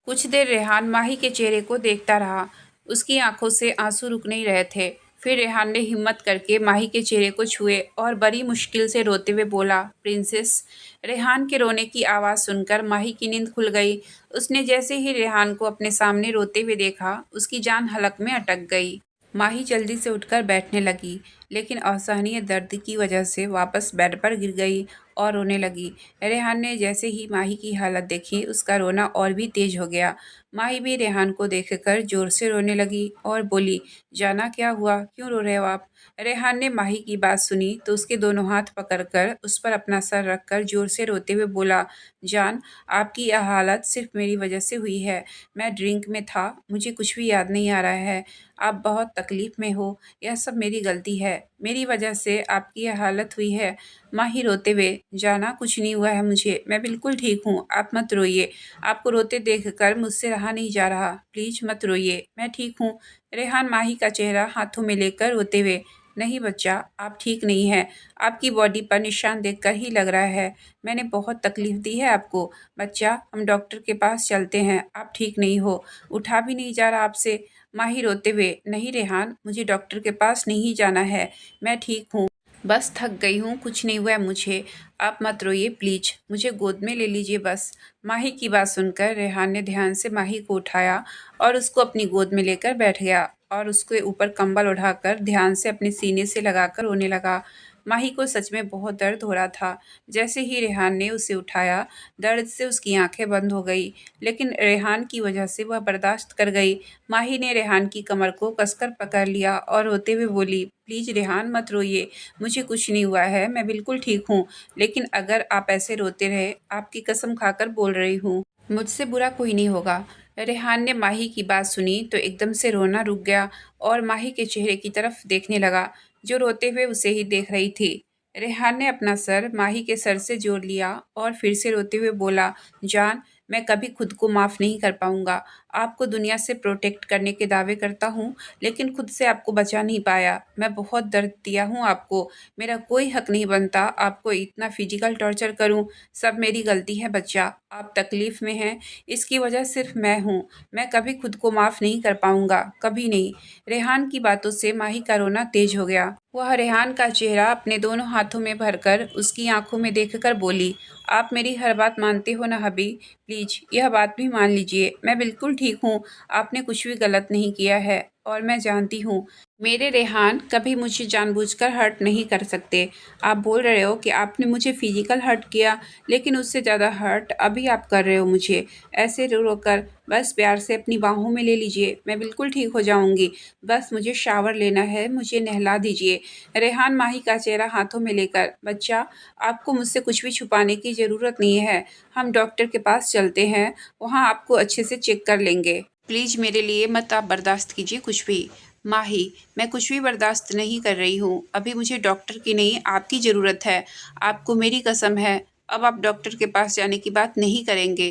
कुछ देर रेहान माही के चेहरे को देखता रहा। उसकी आंखों से आंसू रुक नहीं रहे थे। फिर रेहान ने हिम्मत करके माही के चेहरे को छुए और बड़ी मुश्किल से रोते हुए बोला, प्रिंसेस। रेहान के रोने की आवाज़ सुनकर माही की नींद खुल गई। उसने जैसे ही रेहान को अपने सामने रोते हुए देखा, उसकी जान हलक में अटक गई। माही जल्दी से उठकर बैठने लगी, लेकिन असहनीय दर्द की वजह से वापस बेड पर गिर गई और रोने लगी। रेहान ने जैसे ही माही की हालत देखी, उसका रोना और भी तेज हो गया। माही भी रेहान को देखकर जोर से रोने लगी और बोली, जाना क्या हुआ, क्यों रो रहे हो आप? रेहान ने माही की बात सुनी तो उसके दोनों हाथ पकड़कर उस पर अपना सर रखकर जोर से रोते हुए बोला, जान, आपकी यह हालत सिर्फ मेरी वजह से हुई है। मैं ड्रिंक में था, मुझे कुछ भी याद नहीं आ रहा है। आप बहुत तकलीफ में हो, यह सब मेरी गलती है, मेरी वजह से आपकी यह हालत हुई है। माही रोते हुए, जाना कुछ नहीं हुआ है मुझे, मैं बिल्कुल ठीक हूँ, आप मत रोइए। आपको रोते देखकर मुझसे रहा नहीं जा रहा, प्लीज मत रोइए, मैं ठीक हूँ। रेहान माही का चेहरा हाथों में लेकर रोते हुए, नहीं बच्चा, आप ठीक नहीं हैं, आपकी बॉडी पर निशान देखकर ही लग रहा है, मैंने बहुत तकलीफ दी है आपको। बच्चा, हम डॉक्टर के पास चलते हैं, आप ठीक नहीं हो, उठा भी नहीं जा रहा आपसे। माही रोते हुए, नहीं रेहान, मुझे डॉक्टर के पास नहीं जाना है, मैं ठीक हूँ, बस थक गई हूँ, कुछ नहीं हुआ है मुझे, आप मत रोइए प्लीज, मुझे गोद में ले लीजिए बस। माही की बात सुनकर रेहान ने ध्यान से माही को उठाया और उसको अपनी गोद में लेकर बैठ गया और उसके ऊपर कंबल उठाकर ध्यान से अपने सीने से लगाकर रोने लगा। माही को सच में बहुत दर्द हो रहा था। जैसे ही रेहान ने उसे उठाया, दर्द से उसकी आंखें बंद हो गई, लेकिन रेहान की वजह से वह बर्दाश्त कर गई। माही ने रेहान की कमर को कसकर पकड़ लिया और रोते हुए बोली, प्लीज रेहान मत रोइए, मुझे कुछ नहीं हुआ है, मैं बिल्कुल ठीक हूँ। लेकिन अगर आप ऐसे रोते रहे, आपकी कसम खाकर बोल रही हूँ, मुझसे बुरा कोई नहीं होगा। रेहान ने माही की बात सुनी तो एकदम से रोना रुक गया और माही के चेहरे की तरफ देखने लगा, जो रोते हुए उसे ही देख रही थी। रेहान ने अपना सर माही के सर से जोड़ लिया और फिर से रोते हुए बोला, जान, मैं कभी खुद को माफ़ नहीं कर पाऊंगा। आपको दुनिया से प्रोटेक्ट करने के दावे करता हूँ, लेकिन खुद से आपको बचा नहीं पाया। मैं बहुत दर्द दिया हूँ आपको। मेरा कोई हक नहीं बनता आपको इतना फिजिकल टॉर्चर करूँ। सब मेरी गलती है बच्चा। आप तकलीफ़ में हैं, इसकी वजह सिर्फ मैं हूँ। मैं कभी खुद को माफ़ नहीं कर पाऊंगा, कभी नहीं। रेहान की बातों से माही का रोना तेज हो गया। वह रेहान का चेहरा अपने दोनों हाथों में भरकर उसकी आंखों में देखकर बोली, आप मेरी हर बात मानते हो ना हबी? प्लीज यह बात भी मान लीजिए, मैं बिल्कुल ठीक हूँ। आपने कुछ भी गलत नहीं किया है और मैं जानती हूँ मेरे रेहान कभी मुझे जानबूझकर हर्ट नहीं कर सकते। आप बोल रहे हो कि आपने मुझे फिजिकल हर्ट किया, लेकिन उससे ज़्यादा हर्ट अभी आप कर रहे हो मुझे। ऐसे रो रो कर बस प्यार से अपनी बाहों में ले लीजिए, मैं बिल्कुल ठीक हो जाऊंगी। बस मुझे शावर लेना है, मुझे नहला दीजिए। रेहान माही का चेहरा हाथों में लेकर, बच्चा, आपको मुझसे कुछ भी छुपाने की ज़रूरत नहीं है। हम डॉक्टर के पास चलते हैं, वहाँ आपको अच्छे से चेक कर लेंगे। प्लीज़ मेरे लिए मत आप बर्दाश्त कीजिए कुछ भी। माही, मैं कुछ भी बर्दाश्त नहीं कर रही हूँ। अभी मुझे डॉक्टर की नहीं, आपकी ज़रूरत है। आपको मेरी कसम है, अब आप डॉक्टर के पास जाने की बात नहीं करेंगे।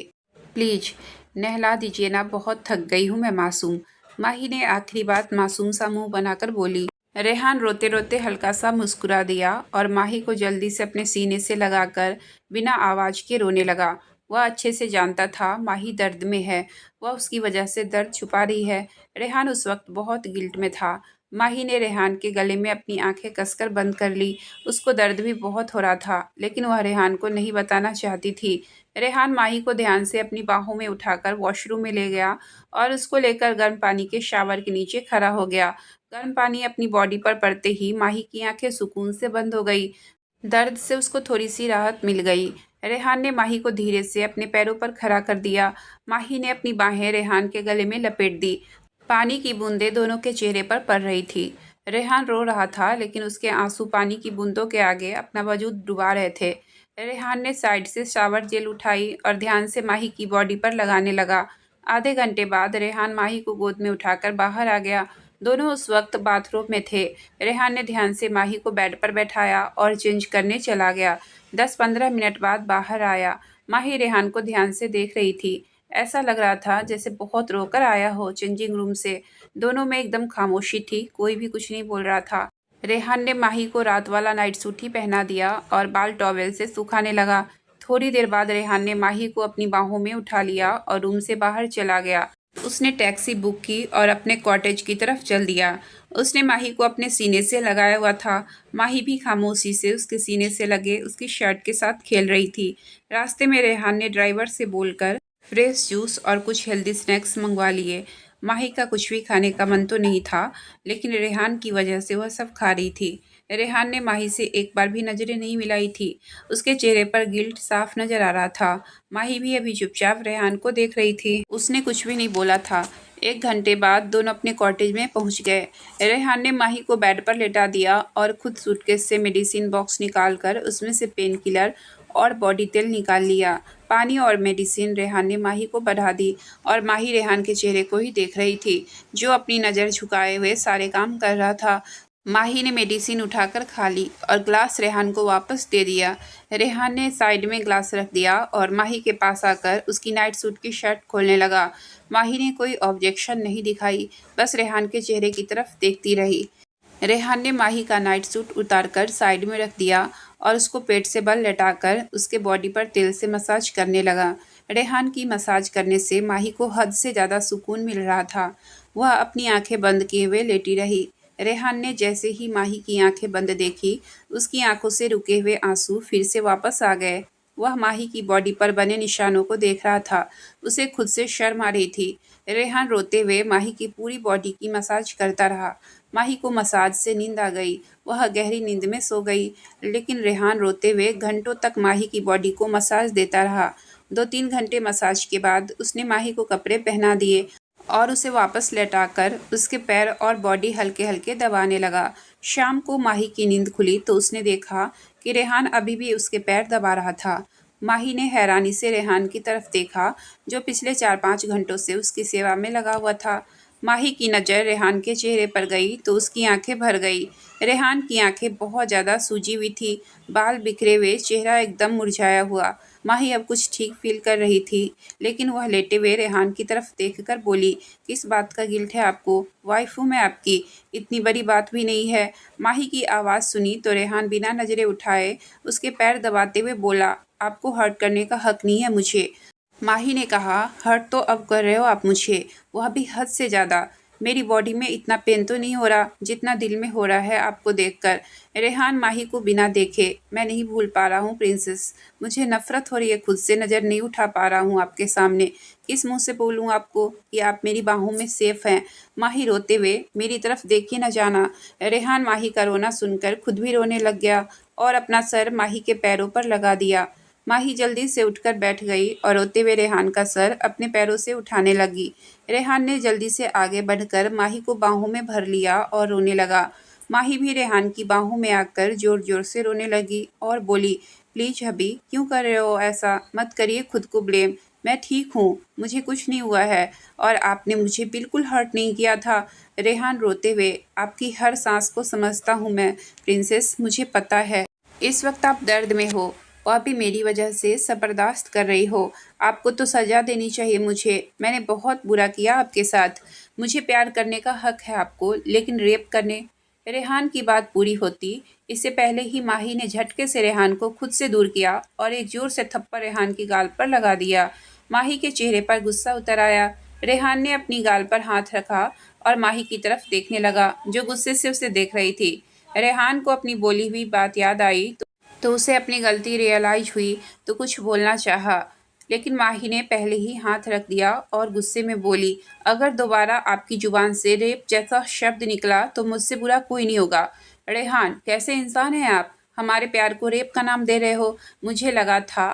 प्लीज नहला दीजिए ना, बहुत थक गई हूँ मैं मासूम। माही ने आखिरी बात मासूम सा मुंह बनाकर बोली। रेहान रोते रोते हल्का सा मुस्कुरा दिया और माही को जल्दी से अपने सीने से लगाकर बिना आवाज के रोने लगा। वह अच्छे से जानता था माही दर्द में है, वह उसकी वजह से दर्द छुपा रही है। रेहान उस वक्त बहुत गिल्ट में था। माही ने रेहान के गले में अपनी आंखें कसकर बंद कर ली। उसको दर्द भी बहुत हो रहा था, लेकिन वह रेहान को नहीं बताना चाहती थी। रेहान माही को ध्यान से अपनी बाहों में उठाकर वॉशरूम में ले गया और उसको लेकर गर्म पानी के शावर के नीचे खड़ा हो गया। गर्म पानी अपनी बॉडी पर पड़ते ही माही की आंखें सुकून से बंद हो गई। दर्द से उसको थोड़ी सी राहत मिल गई। रेहान ने माही को धीरे से अपने पैरों पर खड़ा कर दिया। माही ने अपनी बाहें रेहान के गले में लपेट दी। पानी की बूंदें दोनों के चेहरे पर पड़ रही थी। रेहान रो रहा था, लेकिन उसके आंसू पानी की बूंदों के आगे अपना वजूद डुबा रहे थे। रेहान ने साइड से शावर जेल उठाई और ध्यान से माही की बॉडी पर लगाने लगा। आधे घंटे बाद रेहान माही को गोद में उठाकर बाहर आ गया। दोनों उस वक्त बाथरूम में थे। रेहान ने ध्यान से माही को बेड पर बैठाया और चेंज करने चला गया। 10-15 मिनट बाद बाहर आया। माही रेहान को ध्यान से देख रही थी। ऐसा लग रहा था जैसे बहुत रोकर आया हो चेंजिंग रूम से। दोनों में एकदम खामोशी थी, कोई भी कुछ नहीं बोल रहा था। रेहान ने माही को रात वाला नाइट सूट ही पहना दिया और बाल टॉवेल से सुखाने लगा। थोड़ी देर बाद रेहान ने माही को अपनी बाहों में उठा लिया और रूम से बाहर चला गया। उसने टैक्सी बुक की और अपने कॉटेज की तरफ चल दिया। उसने माही को अपने सीने से लगाया हुआ था। माही भी खामोशी से उसके सीने से लगे उसकी शर्ट के साथ खेल रही थी। रास्ते में रेहान ने ड्राइवर से बोलकर फ्रेश जूस और कुछ हेल्दी स्नैक्स मंगवा लिए। माही का कुछ भी खाने का मन तो नहीं था, लेकिन रेहान की वजह से वह सब खा रही थी। रेहान ने माही से एक बार भी नजरें नहीं मिलाई थी। उसके चेहरे पर गिल्ट साफ नजर आ रहा था। माही भी अभी चुपचाप रेहान को देख रही थी। उसने कुछ भी नहीं बोला था। 1 घंटे बाद दोनों अपने कॉटेज में पहुंच गए। रेहान ने माही को बेड पर लेटा दिया और खुद सूटकेस से मेडिसिन बॉक्स निकालकर उसमें से पेन किलर और बॉडी तेल निकाल लिया। पानी और मेडिसिन रेहान ने माही को बढ़ा दी और माही रेहान के चेहरे को ही देख रही थी, जो अपनी नज़र झुकाए हुए सारे काम कर रहा था। माही ने मेडिसिन उठाकर खा ली और ग्लास रेहान को वापस दे दिया। रेहान ने साइड में ग्लास रख दिया और माही के पास आकर उसकी नाइट सूट की शर्ट खोलने लगा। माही ने कोई ऑब्जेक्शन नहीं दिखाई, बस रेहान के चेहरे की तरफ देखती रही। रेहान ने माही का नाइट सूट उतारकर साइड में रख दिया और उसको पेट से बल लटाकर उसके बॉडी पर तेल से मसाज करने लगा। रेहान की मसाज करने से माही को हद से ज़्यादा सुकून मिल रहा था। वह अपनी आंखें बंद किए हुए लेटी रही। रेहान ने जैसे ही माही की आंखें बंद देखी, उसकी आंखों से रुके हुए आंसू फिर से वापस आ गए। वह माही की बॉडी पर बने निशानों को देख रहा था। उसे खुद से शर्म आ रही थी। रेहान रोते हुए माही की पूरी बॉडी की मसाज करता रहा। माही को मसाज से नींद आ गई। वह गहरी नींद में सो गई, लेकिन रेहान रोते हुए घंटों तक माही की बॉडी को मसाज देता रहा। 2-3 घंटे मसाज के बाद उसने माही को कपड़े पहना दिए और उसे वापस लेटाकर उसके पैर और बॉडी हल्के-हल्के दबाने लगा। शाम को माही की नींद खुली तो उसने देखा कि रेहान अभी भी उसके पैर दबा रहा था। माही ने हैरानी से रेहान की तरफ देखा, जो पिछले 4-5 घंटों से उसकी सेवा में लगा हुआ था। माही की नज़र रेहान के चेहरे पर गई तो उसकी आंखें भर गई। रेहान की आंखें बहुत ज़्यादा सूजी हुई थी, बाल बिखरे हुए, चेहरा एकदम मुरझाया हुआ। माही अब कुछ ठीक फील कर रही थी, लेकिन वह लेटे हुए रेहान की तरफ देखकर बोली, किस बात का गिल्ट है आपको? वाइफ हूँ मैं आपकी, इतनी बड़ी बात भी नहीं है। माही की आवाज़ सुनी तो रेहान बिना नज़रें उठाए उसके पैर दबाते हुए बोला, आपको हर्ट करने का हक नहीं है मुझे। माही ने कहा, हर्ट तो अब कर रहे हो आप मुझे, वह भी हद से ज़्यादा। मेरी बॉडी में इतना पेन तो नहीं हो रहा जितना दिल में हो रहा है आपको देखकर। रेहान माही को बिना देखे, मैं नहीं भूल पा रहा हूँ प्रिंसेस, मुझे नफ़रत हो रही है, खुद से नज़र नहीं उठा पा रहा हूँ आपके सामने। किस मुँह से बोलूँ आपको कि आप मेरी बाहों में सेफ हैं? माही रोते हुए, मेरी तरफ देख ही न जाना। रेहान माही का रोना सुनकर खुद भी रोने लग गया और अपना सर माही के पैरों पर लगा दिया। माही जल्दी से उठकर बैठ गई और रोते हुए रेहान का सर अपने पैरों से उठाने लगी। रेहान ने जल्दी से आगे बढ़कर माही को बाहों में भर लिया और रोने लगा। माही भी रेहान की बाहों में आकर जोर-जोर से रोने लगी और बोली, प्लीज़ हबी, क्यों कर रहे हो ऐसा? मत करिए खुद को ब्लेम। मैं ठीक हूँ, मुझे कुछ नहीं हुआ है और आपने मुझे बिल्कुल हर्ट नहीं किया था। रेहान रोते हुए, आपकी हर सांस को समझता हूँ मैं, प्रिंसेस, मुझे पता है। इस वक्त आप दर्द में हो, वह भी मेरी वजह से सब बर्दाश्त कर रही हो। आपको तो सज़ा देनी चाहिए मुझे। मैंने बहुत बुरा किया आपके साथ। मुझे प्यार करने का हक है आपको, लेकिन रेप करने। रेहान की बात पूरी होती इससे पहले ही माही ने झटके से रेहान को खुद से दूर किया और एक जोर से थप्पड़ रेहान की गाल पर लगा दिया। माही के चेहरे पर गुस्सा उतर आया। रेहान ने अपनी गाल पर हाथ रखा और माही की तरफ देखने लगा, जो गुस्से से उसे देख रही थी। रेहान को अपनी बोली हुई बात याद आई तो उसे अपनी गलती रियलाइज हुई तो कुछ बोलना चाहा, लेकिन माही ने पहले ही हाथ रख दिया और गुस्से में बोली, अगर दोबारा आपकी जुबान से रेप जैसा शब्द निकला तो मुझसे बुरा कोई नहीं होगा। रेहान, कैसे इंसान हैं आप? हमारे प्यार को रेप का नाम दे रहे हो। मुझे लगा था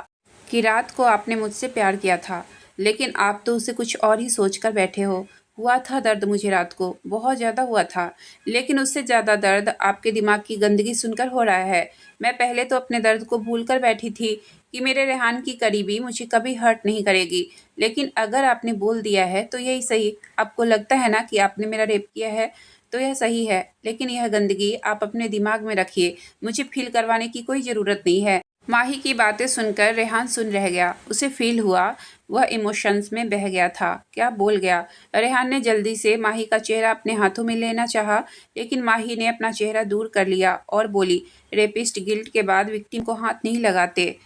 कि रात को आपने मुझसे प्यार किया था, लेकिन आप तो उसे कुछ और ही सोच कर बैठे हो। हुआ था दर्द मुझे रात को, बहुत ज़्यादा हुआ था, लेकिन उससे ज़्यादा दर्द आपके दिमाग की गंदगी सुनकर हो रहा है। मैं पहले तो अपने दर्द को भूल कर बैठी थी कि मेरे रेहान की करीबी मुझे कभी हर्ट नहीं करेगी, लेकिन अगर आपने बोल दिया है तो यही सही। आपको लगता है ना कि आपने मेरा रेप किया है, तो यह सही है, लेकिन यह गंदगी आप अपने दिमाग में रखिए, मुझे फील करवाने की कोई ज़रूरत नहीं है। माही की बातें सुनकर रेहान सुन रह गया। उसे फील हुआ वह इमोशंस में बह गया था। क्या बोल गया? रेहान ने जल्दी से माही का चेहरा अपने हाथों में लेना चाहा, लेकिन माही ने अपना चेहरा दूर कर लिया और बोली, रेपिस्ट गिल्ट के बाद विक्टिम को हाथ नहीं लगाते।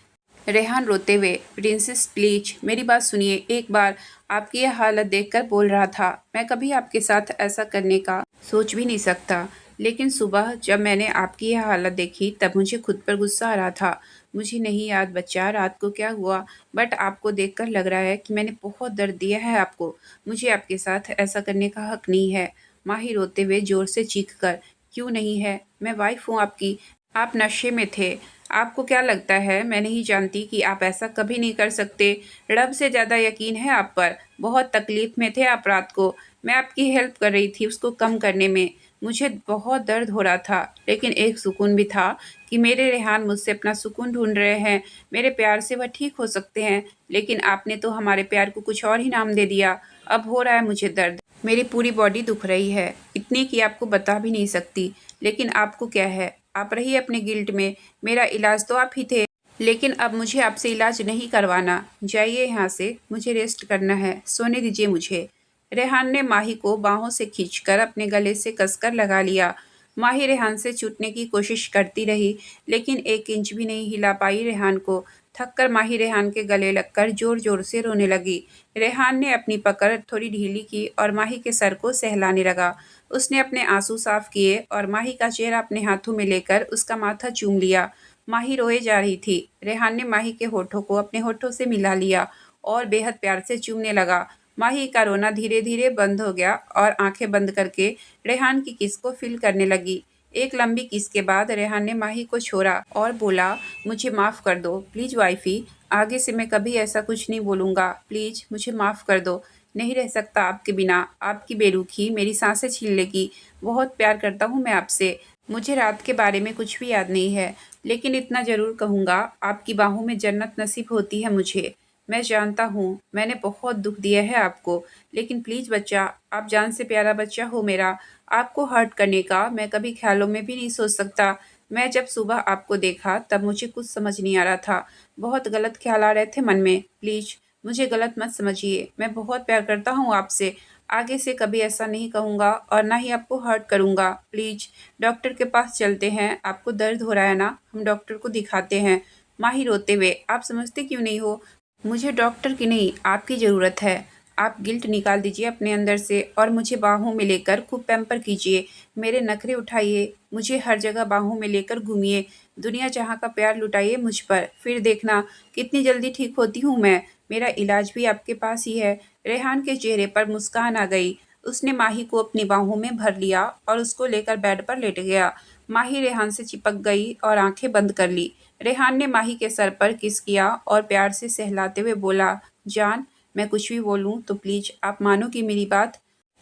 रेहान रोते हुए, प्रिंसेस प्लीज मेरी बात सुनिए एक बार। आपकी यह हालत देखकर बोल रहा था, मैं कभी आपके साथ ऐसा करने का सोच भी नहीं सकता, लेकिन सुबह जब मैंने आपकी यह हालत देखी तब मुझे खुद पर गुस्सा आ रहा था। मुझे नहीं याद बच्चा रात को क्या हुआ, बट आपको देखकर लग रहा है कि मैंने बहुत दर्द दिया है आपको। मुझे आपके साथ ऐसा करने का हक नहीं है। माही रोते हुए जोर से चीख कर, क्यों नहीं है? मैं वाइफ हूँ आपकी। आप नशे में थे। आपको क्या लगता है मैं नहीं जानती कि आप ऐसा कभी नहीं कर सकते? रब से ज़्यादा यकीन है आप पर। बहुत तकलीफ़ में थे आप रात को। मैं आपकी हेल्प कर रही थी उसको कम करने में। मुझे बहुत दर्द हो रहा था, लेकिन एक सुकून भी था कि मेरे रेहान मुझसे अपना सुकून ढूँढ रहे हैं। मेरे प्यार से वह ठीक हो सकते हैं, लेकिन आपने तो हमारे प्यार को कुछ और ही नाम दे दिया। अब हो रहा है मुझे दर्द। मेरी पूरी बॉडी दुख रही है, इतनी कि आपको बता भी नहीं सकती। लेकिन आपको क्या है? आप रहिए अपने गिल्ट में। मेरा इलाज तो आप ही थे, लेकिन अब मुझे आपसे इलाज नहीं करवाना। जाइए यहाँ से, मुझे रेस्ट करना है, सोने दीजिए मुझे। रेहान ने माही को बाहों से खींचकर अपने गले से कसकर लगा लिया। माही रेहान से छूटने की कोशिश करती रही, लेकिन 1 इंच भी नहीं हिला पाई रेहान को। थककर माही रेहान के गले लगकर जोर-जोर से रोने लगी। रेहान ने अपनी पकड़ थोड़ी ढीली की और माही के सर को सहलाने लगा। उसने अपने आंसू साफ किए और माही का चेहरा अपने हाथों में लेकर उसका माथा चूम लिया। माही रोए जा रही थी। रेहान ने माही के होठों को अपने होठों से मिला लिया और बेहद प्यार से चूमने लगा। माही का रोना धीरे धीरे बंद हो गया और आंखें बंद करके रेहान की किस को फील करने लगी। एक लंबी किस के बाद रेहान ने माही को छोड़ा और बोला, मुझे माफ़ कर दो प्लीज़ वाइफी, आगे से मैं कभी ऐसा कुछ नहीं बोलूँगा, प्लीज़ मुझे माफ़ कर दो। नहीं रह सकता आपके बिना, आपकी बेरुखी मेरी सांसें छीन लेगी। बहुत प्यार करता हूँ मैं आपसे। मुझे रात के बारे में कुछ भी याद नहीं है, लेकिन इतना ज़रूर कहूँगा, आपकी बाहों में जन्नत नसीब होती है मुझे। मैं जानता हूँ मैंने बहुत दुख दिया है आपको, लेकिन प्लीज़ बच्चा, आप जान से प्यारा बच्चा हो मेरा। आपको हर्ट करने का मैं कभी ख्यालों में भी नहीं सोच सकता। मैं जब सुबह आपको देखा तब मुझे कुछ समझ नहीं आ रहा था। बहुत गलत ख्याल आ रहे थे मन में। प्लीज़ मुझे गलत मत समझिए। मैं बहुत प्यार करता हूँ आपसे। आगे से कभी ऐसा नहीं कहूँगा और ना ही आपको हर्ट करूँगा। प्लीज़ डॉक्टर के पास चलते हैं। आपको दर्द हो रहा है ना? हम डॉक्टर को दिखाते हैं। माही रोते हुए, आप समझते क्यों नहीं हो? मुझे डॉक्टर की नहीं, आपकी ज़रूरत है। आप गिल्ट निकाल दीजिए अपने अंदर से और मुझे बाहों में लेकर खूब पैम्पर कीजिए। मेरे नखरे उठाइए, मुझे हर जगह बाहों में लेकर घूमिए। दुनिया जहाँ का प्यार लुटाइए मुझ पर। फिर देखना कितनी जल्दी ठीक होती हूँ मैं। मेरा इलाज भी आपके पास ही है। रेहान के चेहरे पर मुस्कान आ गई। उसने माही को अपनी बाहों में भर लिया और उसको लेकर बेड पर लेट गया। माही रेहान से चिपक गई और आंखें बंद कर ली। रेहान ने माही के सर पर किस किया और प्यार से सहलाते हुए बोला, जान, मैं कुछ भी बोलूँ तो प्लीज़ आप मानोगी मेरी बात?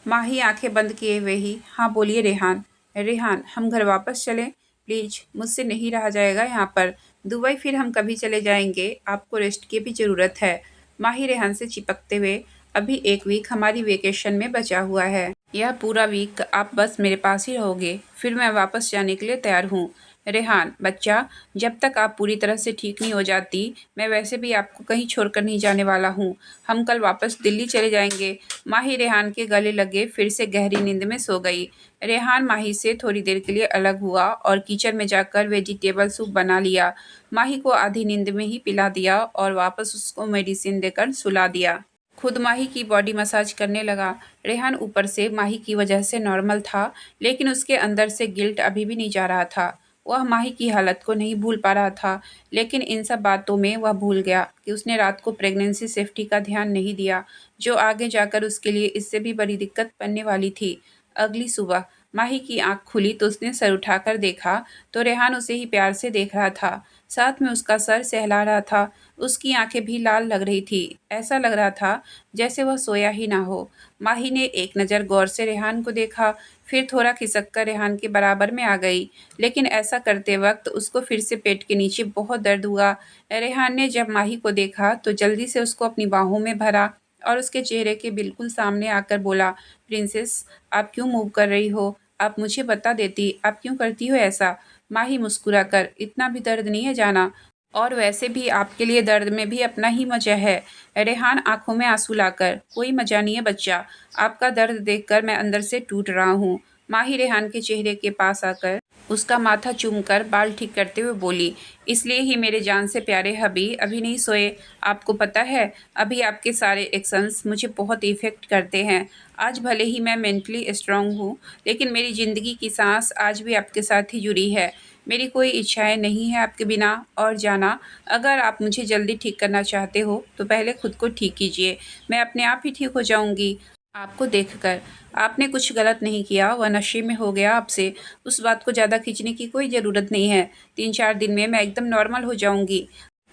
माही आंखें बंद किए हुए ही, हाँ बोलिए रेहान। रेहान, हम घर वापस चलें? प्लीज़, मुझसे नहीं रहा जाएगा यहाँ पर। दुबई फिर हम कभी चले जाएंगे, आपको रेस्ट की भी ज़रूरत है। माही रेहान से चिपकते हुए, अभी एक वीक हमारी वेकेशन में बचा हुआ है। यह पूरा वीक आप बस मेरे पास ही रहोगे, फिर मैं वापस जाने के लिए तैयार हूँ। रेहान, बच्चा, जब तक आप पूरी तरह से ठीक नहीं हो जाती, मैं वैसे भी आपको कहीं छोड़कर नहीं जाने वाला हूँ। हम कल वापस दिल्ली चले जाएंगे। माही रेहान के गले लगे फिर से गहरी नींद में सो गई। रेहान माही से थोड़ी देर के लिए अलग हुआ और किचन में जाकर वेजिटेबल सूप बना लिया। माही को आधी नींद में ही पिला दिया और वापस उसको मेडिसिन देकर सुला दिया। खुद माही की बॉडी मसाज करने लगा। रेहान ऊपर से माही की वजह से नॉर्मल था, लेकिन उसके अंदर से गिल्ट अभी भी नहीं जा रहा था। वह माही की हालत को नहीं भूल पा रहा था, लेकिन इन सब बातों में वह भूल गया कि उसने रात को प्रेगनेंसी सेफ्टी का ध्यान नहीं दिया, जो आगे जाकर उसके लिए इससे भी बड़ी दिक्कत बनने वाली थी। अगली सुबह माही की आंख खुली तो उसने सर उठाकर देखा तो रेहान उसे ही प्यार से देख रहा था, साथ में उसका सर सहला रहा था। उसकी आंखें भी लाल लग रही थी। ऐसा लग रहा था जैसे वह सोया ही ना हो। माही ने एक नज़र गौर से रेहान को देखा, फिर थोड़ा खिसक कर रेहान के बराबर में आ गई, लेकिन ऐसा करते वक्त उसको फिर से पेट के नीचे बहुत दर्द हुआ। रेहान ने जब माही को देखा तो जल्दी से उसको अपनी बाहों में भरा और उसके चेहरे के बिल्कुल सामने आकर बोला, प्रिंसेस, आप क्यों मूव कर रही हो? आप मुझे बता देती, आप क्यों करती हो ऐसा? माही मुस्कुराकर, इतना भी दर्द नहीं है जाना, और वैसे भी आपके लिए दर्द में भी अपना ही मज़ा है। रेहान आंखों में आंसू लाकर, कोई मज़ा नहीं है बच्चा, आपका दर्द देखकर मैं अंदर से टूट रहा हूँ। माही रेहान के चेहरे के पास आकर उसका माथा चूमकर बाल ठीक करते हुए बोली, इसलिए ही मेरे जान से प्यारे हबी अभी नहीं सोए। आपको पता है, अभी आपके सारे एक्शंस मुझे बहुत इफ़ेक्ट करते हैं। आज भले ही मैं मेंटली स्ट्रांग हूँ, लेकिन मेरी ज़िंदगी की सांस आज भी आपके साथ ही जुड़ी है। मेरी कोई इच्छाएं नहीं है आपके बिना। और जाना, अगर आप मुझे जल्दी ठीक करना चाहते हो तो पहले खुद को ठीक कीजिए, मैं अपने आप ही ठीक हो जाऊंगी। आपको देखकर आपने कुछ गलत नहीं किया, वह नशे में हो गया आपसे। उस बात को ज़्यादा खींचने की कोई ज़रूरत नहीं है। 3-4 दिन में मैं एकदम नॉर्मल हो जाऊंगी।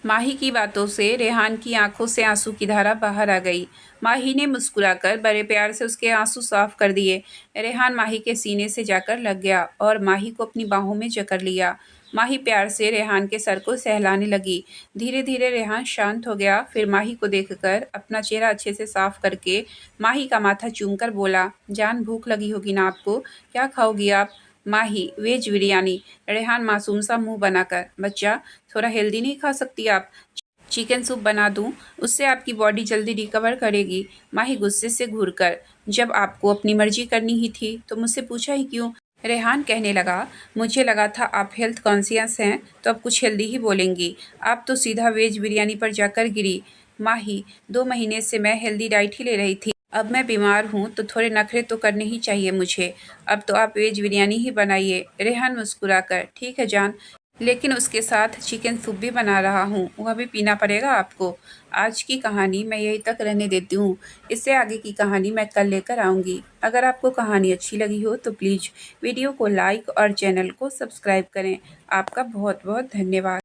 माही की बातों से रेहान की आंखों से आंसू की धारा बाहर आ गई। माही ने मुस्कुराकर बड़े प्यार से उसके आंसू साफ कर दिए। रेहान माही के सीने से जाकर लग गया और माही को अपनी बाहों में जकड़ लिया। माही प्यार से रेहान के सर को सहलाने लगी। धीरे धीरे रेहान शांत हो गया। फिर माही को देखकर अपना चेहरा अच्छे से साफ करके माही का माथा चूमकर बोला, जान, भूख लगी होगी ना आपको? क्या खाओगी आप? माही, वेज बिरयानी। रेहान मासूम सा मुंह बनाकर, बच्चा, थोड़ा हेल्दी नहीं खा सकती आप? चिकन सूप बना दूं, उससे आपकी बॉडी जल्दी रिकवर करेगी। माही गुस्से से घूरकर, जब आपको अपनी मर्जी करनी ही थी तो मुझसे पूछा ही क्यों? रेहान कहने लगा, मुझे लगा था आप हेल्थ कॉन्शियस हैं तो अब कुछ हेल्दी ही बोलेंगी। आप तो सीधा वेज बिरयानी पर जाकर गिरी। माही, 2 महीने से मैं हेल्दी डाइट ही ले रही थी। अब मैं बीमार हूँ तो थोड़े नखरे तो करने ही चाहिए मुझे। अब तो आप वेज बिरयानी ही बनाइए। रेहान मुस्कुराकर, ठीक है जान, लेकिन उसके साथ चिकन सूप भी बना रहा हूँ, वह भी पीना पड़ेगा आपको। आज की कहानी मैं यहीं तक रहने देती हूँ। इससे आगे की कहानी मैं कल लेकर आऊँगी। अगर आपको कहानी अच्छी लगी हो तो प्लीज़ वीडियो को लाइक और चैनल को सब्सक्राइब करें। आपका बहुत बहुत धन्यवाद।